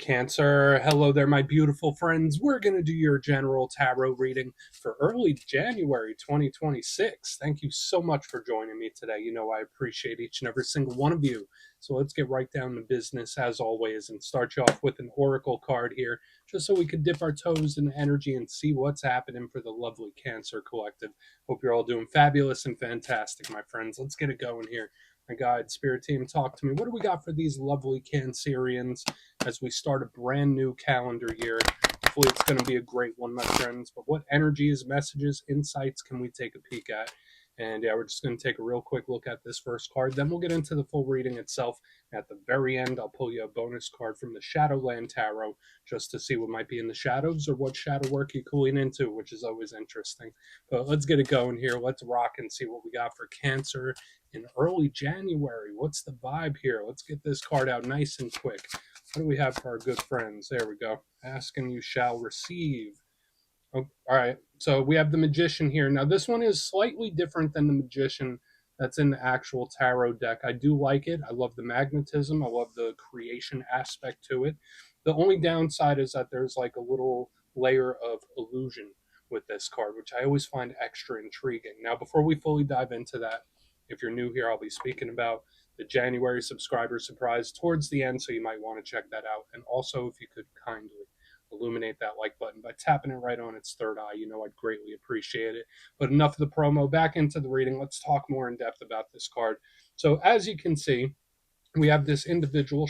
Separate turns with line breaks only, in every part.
Cancer, hello there, my beautiful friends. We're going to do your general tarot reading for early January 2026. Thank you so much for joining me today. You know, I appreciate each and every single one of you. So let's get right down to business as always and start you off with an oracle card here, just so we could dip our toes in energy and see what's happening for the lovely Cancer Collective. Hope you're all doing fabulous and fantastic, my friends. Let's get it going here. My guide, spirit team, talk to me. What do we got for these lovely Cancerians as we start a brand new calendar year? Hopefully it's going to be a great one, my friends. But what energies, messages, insights can we take a peek at? And yeah, we're just going to take a real quick look at this first card. Then we'll get into the full reading itself. At the very end, I'll pull you a bonus card from the Shadowland Tarot just to see what might be in the shadows or what shadow work you could lean into, which is always interesting. But let's get it going here. Let's rock and see what we got for Cancer in early January. What's the vibe here? Let's get this card out nice and quick. What do we have for our good friends? There we go. Ask and you shall receive. Oh, all right. So we have the Magician here. Now, this one is slightly different than the Magician that's in the actual tarot deck. I do like it. I love the magnetism. I love the creation aspect to it. The only downside is that there's like a little layer of illusion with this card, which I always find extra intriguing. Now, before we fully dive into that, if you're new here, I'll be speaking about the January subscriber surprise towards the end, so you might want to check that out. And also, if you could kindly illuminate that like button by tapping it right on its third eye, you know I'd greatly appreciate it. But enough of the promo, back into the reading. Let's talk more in depth about this card. So as you can see, we have this individual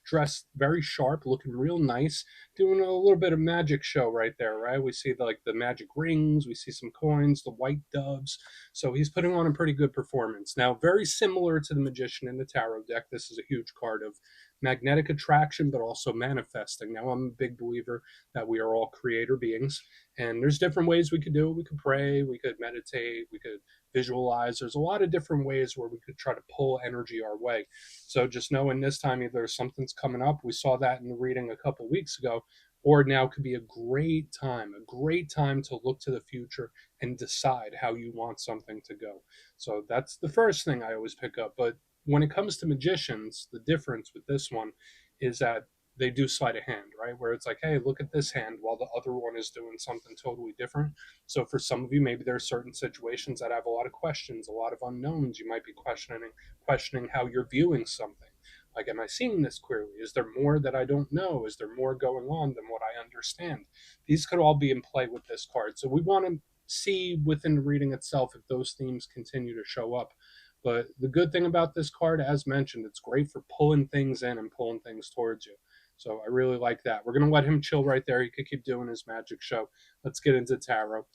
dressed very sharp, looking real nice, doing a little bit of magic show right there, right? We see the magic rings, we see some coins, the white doves. So he's putting on a pretty good performance. Now, very similar to the Magician in the tarot deck, this is a huge card of magnetic attraction, but also manifesting. Now, I'm a big believer that we are all creator beings, and there's different ways we could do it. We could pray, we could meditate, we could visualize. There's a lot of different ways where we could try to pull energy our way. So just knowing this time either something's coming up, we saw that in the reading a couple weeks ago, or now could be a great time to look to the future and decide how you want something to go. So that's the first thing I always pick up. But when it comes to magicians, the difference with this one is that they do sleight of hand, right? Where it's like, hey, look at this hand while the other one is doing something totally different. So for some of you, maybe there are certain situations that have a lot of questions, a lot of unknowns. You might be questioning how you're viewing something. Like, am I seeing this clearly? Is there more that I don't know? Is there more going on than what I understand? These could all be in play with this card. So we want to see within the reading itself if those themes continue to show up. But the good thing about this card, as mentioned, it's great for pulling things in and pulling things towards you. So I really like that. We're going to let him chill right there. He could keep doing his magic show. Let's get into tarot.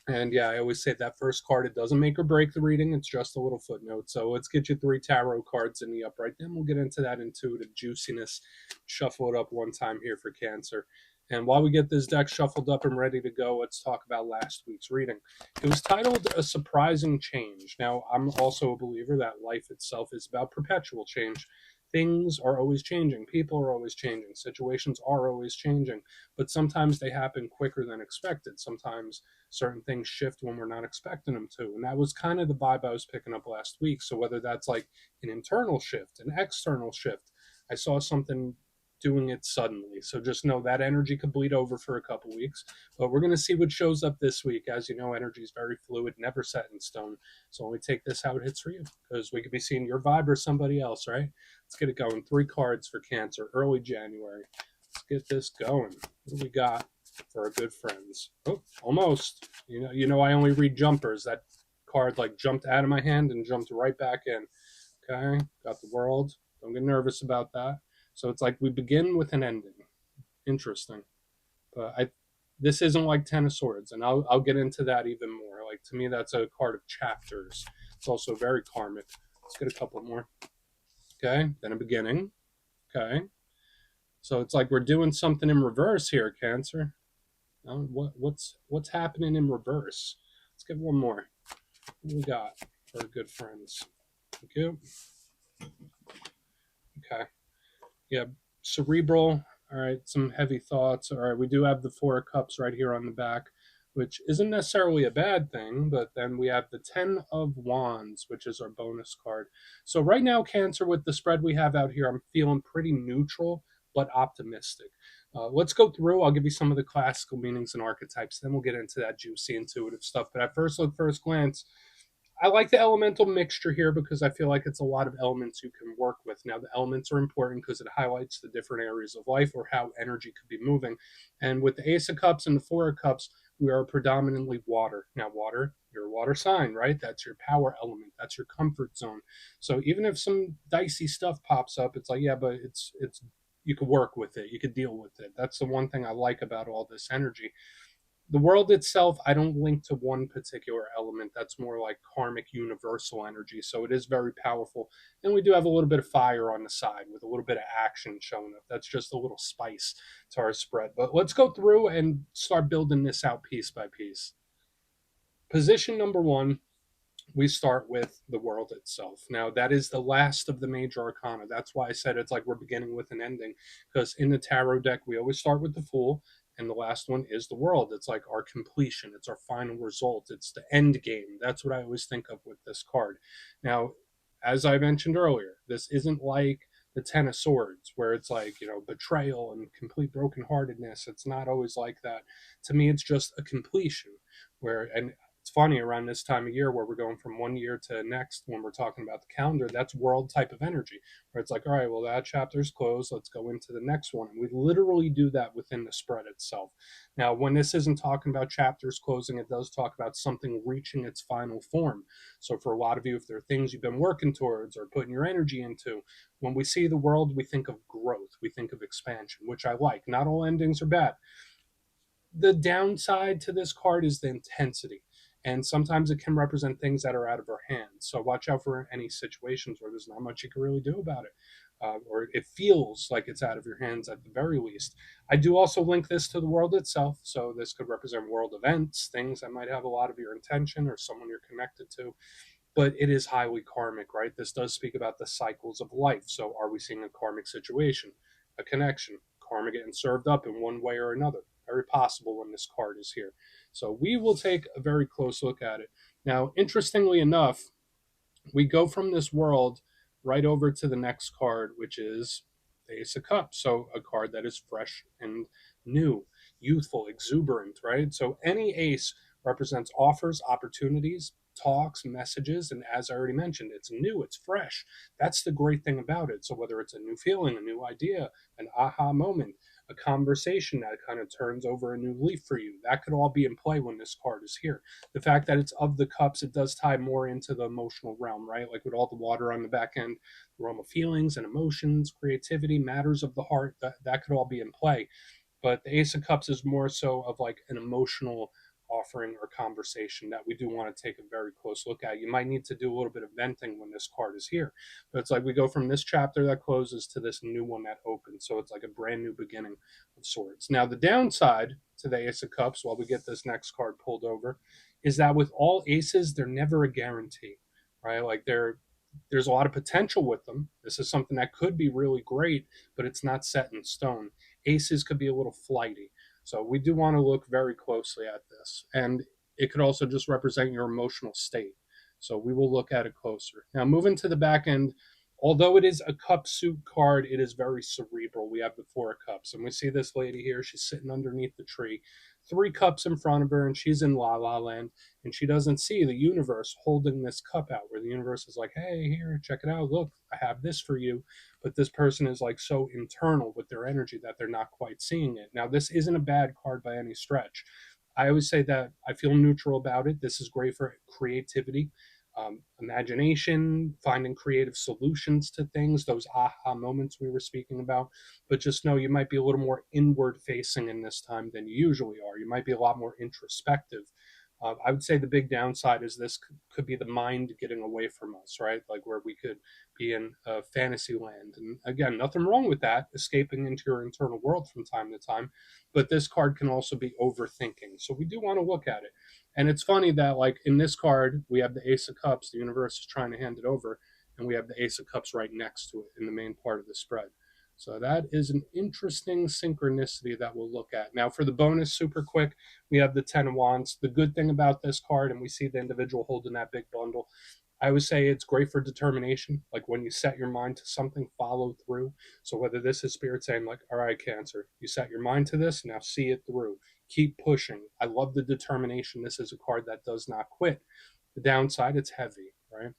And yeah, I always say that first card, it doesn't make or break the reading. It's just a little footnote. So let's get you 3 tarot cards in the upright. Then we'll get into that intuitive juiciness. Shuffle it up one time here for Cancer. And while we get this deck shuffled up and ready to go, let's talk about last week's reading. It was titled A Surprising Change. Now, I'm also a believer that life itself is about perpetual change. Things are always changing. People are always changing. Situations are always changing. But sometimes they happen quicker than expected. Sometimes certain things shift when we're not expecting them to. And that was kind of the vibe I was picking up last week. So whether that's like an internal shift, an external shift, I saw something doing it suddenly. So just know that energy could bleed over for a couple weeks. But we're going to see what shows up this week. As you know, energy is very fluid, never set in stone. So when we take this how it hits for you, because we could be seeing your vibe or somebody else, right? Let's get it going. 3 cards for Cancer, early January. Let's get this going. What do we got for our good friends? Oh, almost. You know, I only read jumpers. That card like jumped out of my hand and jumped right back in. Okay, got the World. Don't get nervous about that. So it's like we begin with an ending. Interesting. But this isn't like Ten of Swords, and I'll get into that even more. Like, to me, that's a card of chapters. It's also very karmic. Let's get a couple more. Okay, then a beginning. Okay. So it's like we're doing something in reverse here, Cancer. What's happening in reverse? Let's get one more. What do we got for our good friends? Thank you. Okay. Yeah, cerebral. All right, some heavy thoughts. All right, we do have the 4 of Cups right here on the back, which isn't necessarily a bad thing, but then we have the 10 of Wands, which is our bonus card. So right now, Cancer, with the spread we have out here, I'm feeling pretty neutral, but optimistic. Let's go through. I'll give you some of the classical meanings and archetypes. Then we'll get into that juicy, intuitive stuff. But at first look, first glance, I like the elemental mixture here because I feel like it's a lot of elements you can work with. Now, the elements are important because it highlights the different areas of life or how energy could be moving. And with the Ace of Cups and the Four of Cups, we are predominantly water. Now, water, you're a water sign, right? That's your power element. That's your comfort zone. So even if some dicey stuff pops up, it's like, yeah, but it's you could work with it. You could deal with it. That's the one thing I like about all this energy. The world itself, I don't link to one particular element. That's more like karmic universal energy. So it is very powerful. And we do have a little bit of fire on the side with a little bit of action showing up. That's just a little spice to our spread. But let's go through and start building this out piece by piece. Position number one, we start with the world itself. Now, that is the last of the major arcana. That's why I said it's like we're beginning with an ending, because in the tarot deck, we always start with the Fool, and the last one is the world. It's like our completion, it's our final result, it's the end game. That's what I always think of with this card. Now, as I mentioned earlier, this isn't like the Ten of Swords, where it's like, betrayal and complete brokenheartedness. It's not always like that. To me, it's just a completion and it's funny around this time of year where we're going from one year to next when we're talking about the calendar, that's world type of energy where it's like, all right, well, that chapter's closed, let's go into the next one. And we literally do that within the spread itself. Now, when this isn't talking about chapters closing, it does talk about something reaching its final form. So for a lot of you, if there are things you've been working towards or putting your energy into, when we see the world, we think of growth, we think of expansion, which I like. Not all endings are bad. The downside to this card is the intensity, and sometimes it can represent things that are out of our hands. So watch out for any situations where there's not much you can really do about it, or it feels like it's out of your hands at the very least. I do also link this to the world itself, so this could represent world events, things that might have a lot of your intention or someone you're connected to, but it is highly karmic, right? This does speak about the cycles of life. So are we seeing a karmic situation, a connection, karma getting served up in one way or another? Very possible when this card is here. So we will take a very close look at it. Now, interestingly enough, we go from this world right over to the next card, which is the Ace of Cups. So a card that is fresh and new, youthful, exuberant, right? So any ace represents offers, opportunities, talks, messages, and as I already mentioned, it's new, it's fresh. That's the great thing about it. So whether it's a new feeling, a new idea, an aha moment, a conversation that kind of turns over a new leaf for you, that could all be in play when this card is here. The fact that it's of the cups, it does tie more into the emotional realm, right? Like with all the water on the back end, the realm of feelings and emotions, creativity, matters of the heart, that could all be in play. But the Ace of Cups is more so of like an emotional offering or conversation that we do want to take a very close look at. You might need to do a little bit of venting when this card is here. But it's like we go from this chapter that closes to this new one that opens. So it's like a brand new beginning of sorts. Now, the downside to the Ace of Cups, while we get this next card pulled over, is that with all aces, they're never a guarantee, right? Like there's a lot of potential with them. This is something that could be really great, but it's not set in stone. Aces could be a little flighty. So we do want to look very closely at this. And it could also just represent your emotional state. So we will look at it closer. Now, moving to the back end, although it is a cup suit card, it is very cerebral. We have the Four of Cups. And we see this lady here. She's sitting underneath the tree, three cups in front of her, and she's in La La Land. And she doesn't see the universe holding this cup out, where the universe is like, hey, here, check it out. Look, I have this for you. But this person is like so internal with their energy that they're not quite seeing it. Now, this isn't a bad card by any stretch. I always say that I feel neutral about it. This is great for creativity, imagination, finding creative solutions to things, those aha moments we were speaking about. But just know you might be a little more inward facing in this time than you usually are. You might be a lot more introspective. I would say the big downside is this could be the mind getting away from us, right? Like where we could be in a fantasy land. And again, nothing wrong with that, escaping into your internal world from time to time. But this card can also be overthinking. So we do want to look at it. And it's funny that, like, in this card, we have the Ace of Cups. The universe is trying to hand it over. And we have the Ace of Cups right next to it in the main part of the spread. So that is an interesting synchronicity that we'll look at. Now, for the bonus, super quick, we have the Ten of Wands. The good thing about this card, and we see the individual holding that big bundle, I would say it's great for determination. Like when you set your mind to something, follow through. So whether this is spirit saying like, all right, Cancer, you set your mind to this, now see it through. Keep pushing. I love the determination. This is a card that does not quit. The downside, it's heavy, right?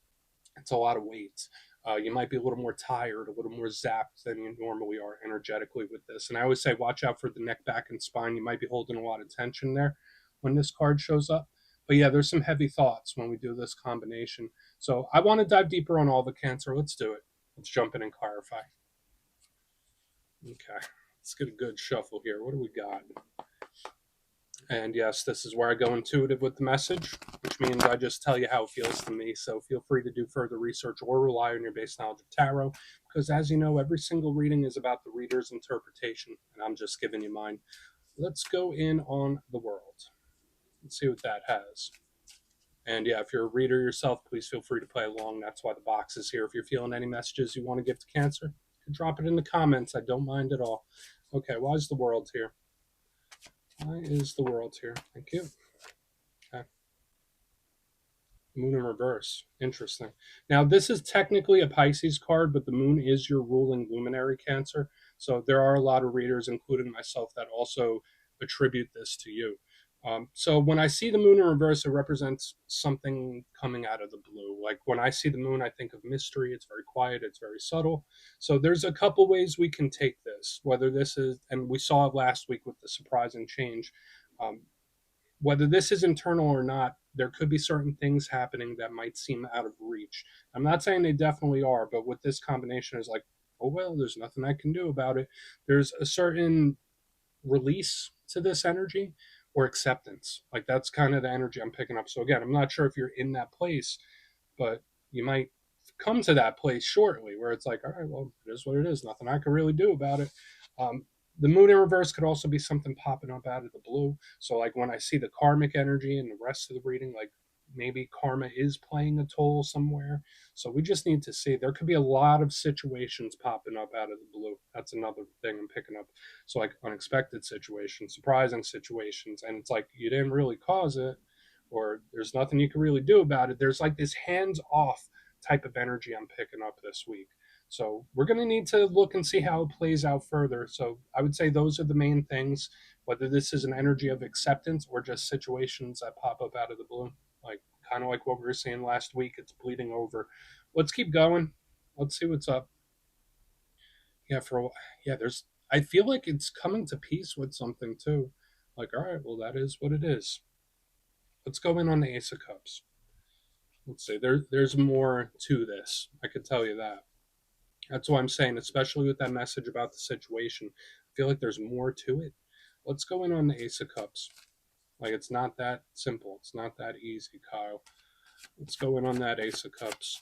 It's a lot of weight. You might be a little more tired, a little more zapped than you normally are energetically with this. And I always say, watch out for the neck, back, and spine. You might be holding a lot of tension there when this card shows up. But yeah, there's some heavy thoughts when we do this combination. So I want to dive deeper on all the Cancer. Let's do it. Let's jump in and clarify. Okay, let's get a good shuffle here. What do we got? And yes, this is where I go intuitive with the message, which means I just tell you how it feels to me. So feel free to do further research or rely on your base knowledge of tarot, because as you know, every single reading is about the reader's interpretation, and I'm just giving you mine. Let's go in on the world. Let's see what that has. And yeah, if you're a reader yourself, please feel free to play along. That's why the box is here. If you're feeling any messages you want to give to Cancer, you can drop it in the comments. I don't mind at all. Okay, why is the world here? Why is the world here? Thank you. Okay. Moon in reverse. Interesting. Now, this is technically a Pisces card, but the moon is your ruling luminary, Cancer. So there are a lot of readers, including myself, that also attribute this to you. So when I see the moon in reverse, it represents something coming out of the blue. Like when I see the moon, I think of mystery. It's very quiet, it's very subtle. So there's a couple ways we can take this, whether this is, and we saw it last week with the surprising change. Um, whether this is internal or not, there could be certain things happening that might seem out of reach. I'm not saying they definitely are, but with this combination is like, oh well, there's nothing I can do about it. There's a certain release to this energy or acceptance. Like that's kind of the energy I'm picking up. So again, I'm not sure if you're in that place, but you might come to that place shortly where it's like, all right, well, it is what it is. Nothing I can really do about it. Um, the moon in reverse could also be something popping up out of the blue. So, like when I see the karmic energy and the rest of the reading, like maybe karma is playing a toll somewhere. So, we just need to see. There could be a lot of situations popping up out of the blue. That's another thing I'm picking up. So, like unexpected situations, surprising situations. And it's like you didn't really cause it, or there's nothing you can really do about it. There's like this hands off type of energy I'm picking up this week. So we're going to need to look and see how it plays out further. So I would say those are the main things, whether this is an energy of acceptance or just situations that pop up out of the blue, like kind of like what we were saying last week. It's bleeding over. Let's keep going. Let's see what's up. Yeah, there's. I feel like it's coming to peace with something too. Like, all right, well, that is what it is. Let's go in on the Ace of Cups. Let's see. There's more to this. I could tell you that. That's what I'm saying, especially with that message about the situation. I feel like there's more to it. Let's go in on the Ace of Cups. Like, it's not that simple. It's not that easy, Kyle. Let's go in on that Ace of Cups.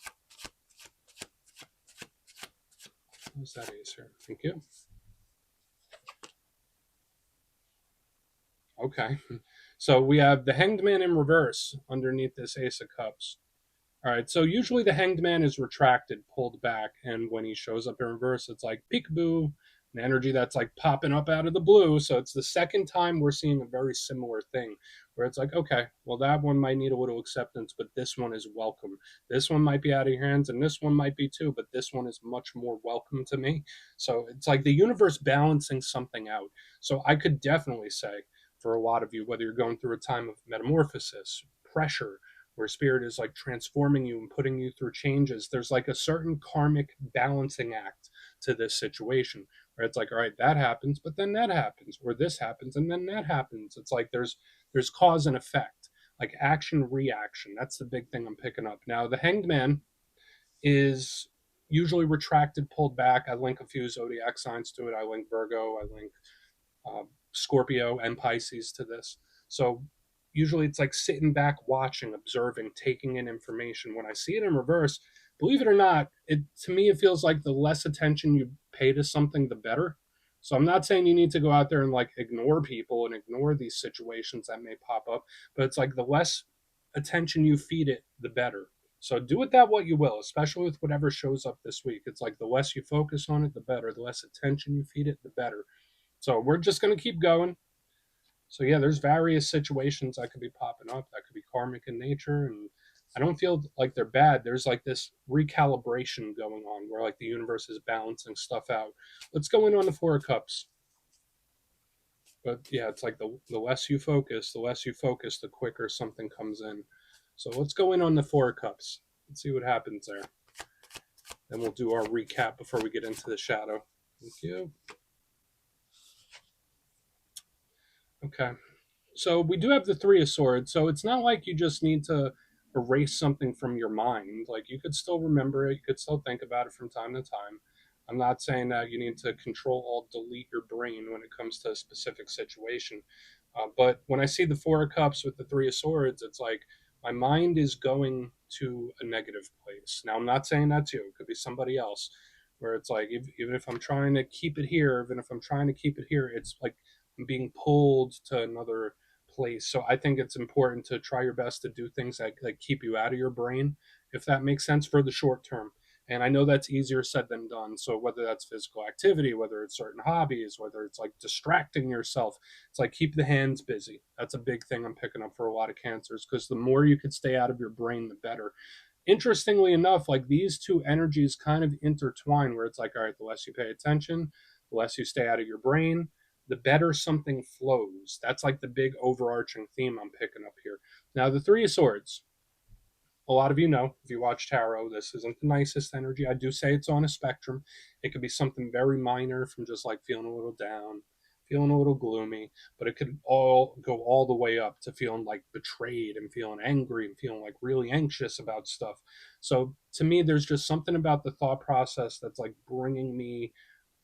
What's that ace here? Thank you. Okay. So we have the Hanged Man in reverse underneath this Ace of Cups. All right, so usually the Hanged Man is retracted, pulled back, and when he shows up in reverse, it's like peekaboo, an energy that's like popping up out of the blue. So it's the second time we're seeing a very similar thing where it's like, okay, well, that one might need a little acceptance, but this one is welcome. This one might be out of your hands, and this one might be too, but this one is much more welcome to me. So it's like the universe balancing something out. So I could definitely say for a lot of you, whether you're going through a time of metamorphosis, pressure, where spirit is like transforming you and putting you through changes, there's like a certain karmic balancing act to this situation where it's like, all right, that happens, but then that happens, or this happens and then that happens. It's like there's cause and effect, like action reaction. That's the big thing I'm picking up. Now the Hanged Man is usually retracted, pulled back. I link a few zodiac signs to it. I link Virgo, I link Scorpio and Pisces to this. So usually it's like sitting back, watching, observing, taking in information. When I see it in reverse, believe it or not, it to me it feels like the less attention you pay to something, the better. So I'm not saying you need to go out there and like ignore people and ignore these situations that may pop up, but it's like the less attention you feed it, the better. So do with that what you will, especially with whatever shows up this week. It's like the less you focus on it, the better. The less attention you feed it, the better. So we're just going to keep going. So yeah, there's various situations that could be popping up that could be karmic in nature, and I don't feel like they're bad. There's like this recalibration going on where like the universe is balancing stuff out. Let's go in on the Four of Cups. But yeah, it's like the less you focus, the quicker something comes in. So let's go in on the Four of Cups. Let's see what happens there. Then we'll do our recap before we get into the shadow. Thank you. Okay. So we do have the Three of Swords. So it's not like you just need to erase something from your mind. Like you could still remember it, you could still think about it from time to time. I'm not saying that you need to control alt delete your brain when it comes to a specific situation. But when I see the Four of Cups with the Three of Swords, it's like my mind is going to a negative place. Now, I'm not saying that's you, it could be somebody else, where it's like, even if I'm trying to keep it here, even if I'm trying to keep it here, it's like I'm being pulled to another place. So I think it's important to try your best to do things that like keep you out of your brain, if that makes sense for the short term. And I know that's easier said than done. So whether that's physical activity, whether it's certain hobbies, whether it's like distracting yourself, it's like keep the hands busy. That's a big thing I'm picking up for a lot of cancers, because the more you could stay out of your brain, the better. Interestingly enough, like these two energies kind of intertwine, where it's like, all right, the less you pay attention, the less you stay out of your brain, the better something flows. That's like the big overarching theme I'm picking up here. Now, the Three of Swords, a lot of you know, if you watch tarot, this isn't the nicest energy. I do say it's on a spectrum. It could be something very minor, from just like feeling a little down, feeling a little gloomy, but it could all go all the way up to feeling like betrayed and feeling angry and feeling like really anxious about stuff. So to me, there's just something about the thought process that's like bringing me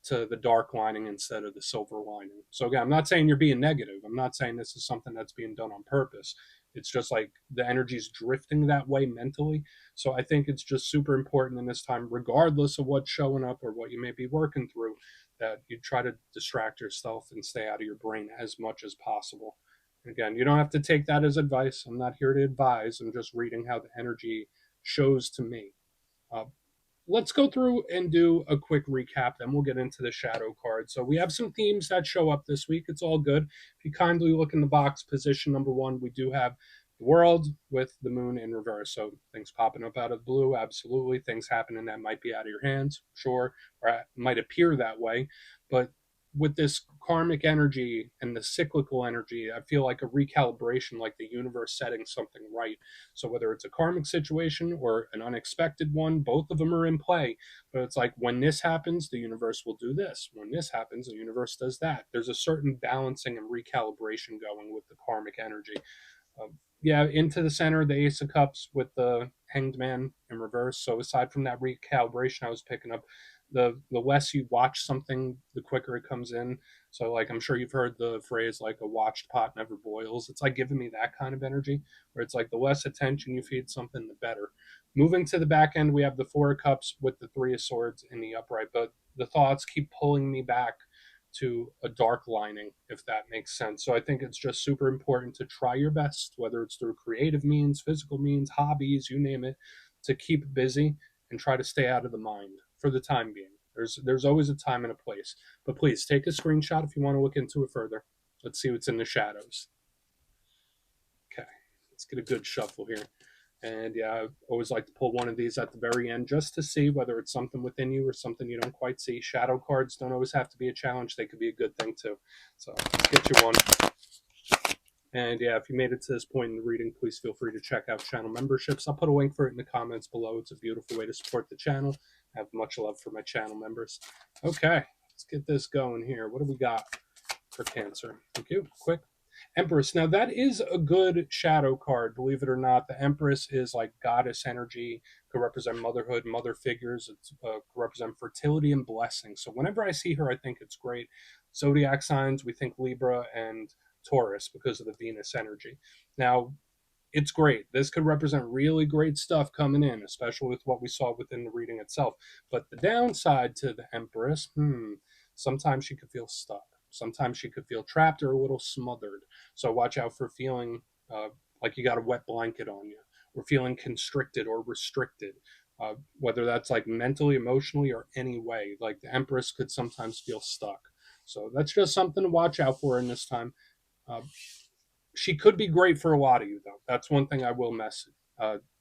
to the dark lining instead of the silver lining. So again, I'm not saying you're being negative. I'm not saying this is something that's being done on purpose. It's just like the energy's drifting that way mentally. So I think it's just super important in this time, regardless of what's showing up or what you may be working through, that you try to distract yourself and stay out of your brain as much as possible. Again, you don't have to take that as advice. I'm not here to advise. I'm just reading how the energy shows to me. Uh, let's go through and do a quick recap, then we'll get into the shadow card. So we have some themes that show up this week. It's all good. If you kindly look in the box, position number one, we do have the world with the moon in reverse. So things popping up out of the blue, absolutely. Things happening that might be out of your hands, sure, or might appear that way. But with this karmic energy and the cyclical energy, I feel like a recalibration, like the universe setting something right. So whether it's a karmic situation or an unexpected one, both of them are in play. But it's like when this happens, the universe will do this. When this happens, the universe does that. There's a certain balancing and recalibration going with the karmic energy. Yeah, into the center, the Ace of Cups with the Hanged Man in reverse. So aside from that recalibration I was picking up, the less you watch something, the quicker it comes in. So like I'm sure you've heard the phrase like a watched pot never boils. It's like giving me that kind of energy, where it's like the less attention you feed something, the better. Moving to the back end, we have the Four of Cups with the Three of Swords in the upright, but the thoughts keep pulling me back to a dark lining, if that makes sense. So I think it's just super important to try your best, whether it's through creative means, physical means, hobbies, you name it, to keep busy and try to stay out of the mind for the time being. There's always a time and a place. But please take a screenshot if you want to look into it further. Let's see what's in the shadows. Okay, let's get a good shuffle here. And yeah, I always like to pull one of these at the very end just to see whether it's something within you or something you don't quite see. Shadow cards don't always have to be a challenge, they could be a good thing too. So let's get you one. And yeah, if you made it to this point in the reading, please feel free to check out channel memberships. I'll put a link for it in the comments below. It's a beautiful way to support the channel. I have much love for my channel members. Okay, let's get this going here. What do we got for Cancer? Thank you. Quick. Empress. Now that is a good shadow card, believe it or not. The Empress is like goddess energy, could represent motherhood, mother figures. It could represent fertility and blessing. So whenever I see her, I think it's great. Zodiac signs, we think Libra and Taurus because of the Venus energy. Now, it's great. This could represent really great stuff coming in, especially with what we saw within the reading itself. But the downside to the Empress, sometimes she could feel stuck. Sometimes she could feel trapped or a little smothered. So watch out for feeling like you got a wet blanket on you, or feeling constricted or restricted. Whether that's like mentally, emotionally, or any way. Like the Empress could sometimes feel stuck. So that's just something to watch out for in this time. Uh, she could be great for a lot of you, though. That's one thing I will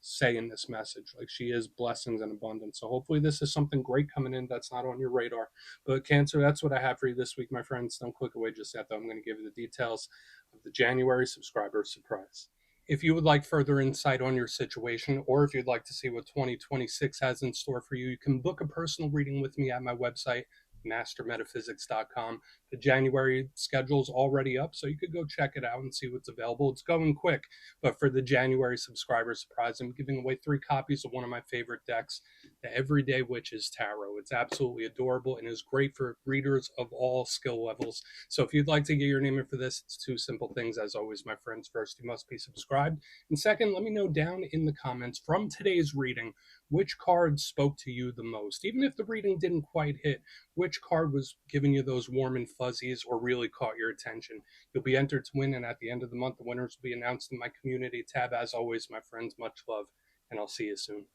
saying this message. Like, she is blessings and abundance. So hopefully this is something great coming in that's not on your radar. But Cancer, that's what I have for you this week, my friends. Don't click away just yet, though. I'm going to give you the details of the January subscriber surprise. If you would like further insight on your situation, or if you'd like to see what 2026 has in store for you, you can book a personal reading with me at my website, mastermetaphysics.com. The January schedule's already up, so you could go check it out and see what's available. It's going quick, but for the January subscriber surprise, I'm giving away 3 copies of one of my favorite decks, the Everyday Witches Tarot. It's absolutely adorable and is great for readers of all skill levels. So if you'd like to get your name in for this, it's 2 simple things. As always, my friends, first, you must be subscribed. And second, let me know down in the comments from today's reading which card spoke to you the most. Even if the reading didn't quite hit, which card was giving you those warm and fuzzies or really caught your attention. You'll be entered to win, and at the end of the month, the winners will be announced in my community tab. As always, my friends, much love, and I'll see you soon.